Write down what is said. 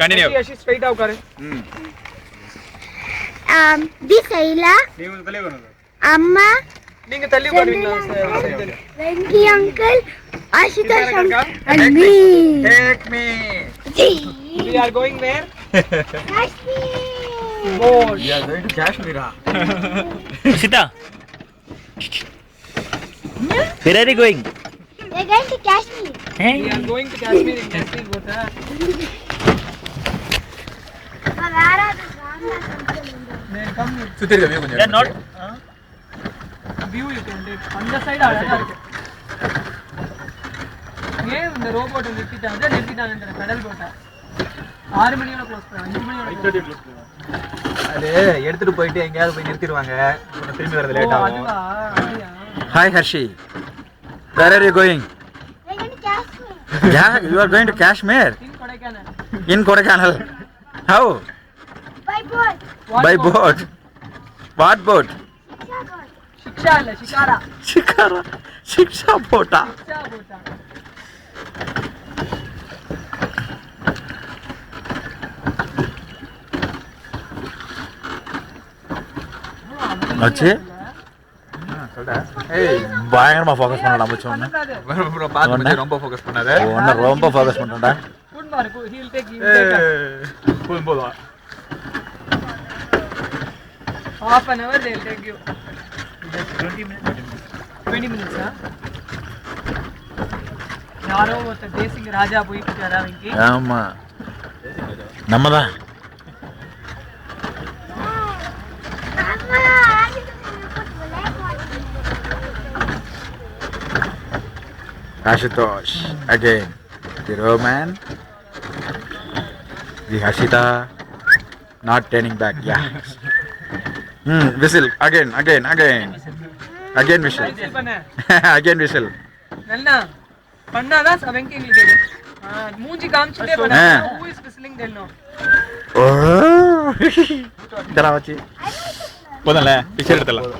Continue ऐसे straight आओ करे दिसैला நீங்க தள்ளி வரணும் अम्मा நீங்க தள்ளி உட்காருவீங்களா Venky uncle Ashutosh and me take me we are going where Kashmir boat we are going to Kashmir Sita, where are you going? we are going to Kashmir Hey? we are going to Kashmir in Kashmir boat where are they come சுத்தி இருக்க view கொஞ்சம் They are not. view you can take அந்த side அழகா இருக்கு ஏன் இந்த robot நிறுத்திட்டாங்க இந்த பெடல் போட்ட 6 மணியோட க்ளோஸ் பண்ண 5 மணியோட க்ளோஸ் அது எடுத்துட்டு போயிட்டு எங்கயாவது போய் நிறுத்திடுவாங்க அப்புறம் திரும்பி வரது லேட் ஆகும் அதுவா அப்படியா hi ஹர்ஷி where are you going we are going to Kashmir yeah you are going to Kashmir in Kodaikanal in Kodaikanal how by boat by boat what boat शिक्षा இல்ல शिकारा shikara shiksha bota शिक्षा போட்டா ஆச்சு சொல்டா ஏய் பயங்கரமா ஃபோக்கஸ் பண்ணடா மச்சான் bro பாத்து ரொம்ப ஃபோக்கஸ் பண்ணாத ஒண்ணு ரொம்ப ஃபோக்கஸ் பண்ணடா good mark he will take போதும் half an hour they will take you 20 minutes யாரோ ஒருத்த தேசிங்க ராஜா போயிட்டு இருக்காரா அவங்களுக்கு ஆமா நம்மதான் Ashutosh again the Roman the Hashita not turning back yeah whistle again whistle Whistle பண்ண again whistle நல்லா பண்ணாதான் அவங்களுக்கு எங்களுக்கு தெரியும் மூஞ்சி காமிச்சிட்டே பண்ணா who is whistling they know oh இதெல்லாம் வச்சு போதல்ல பிக்சர் எடுத்தலாம்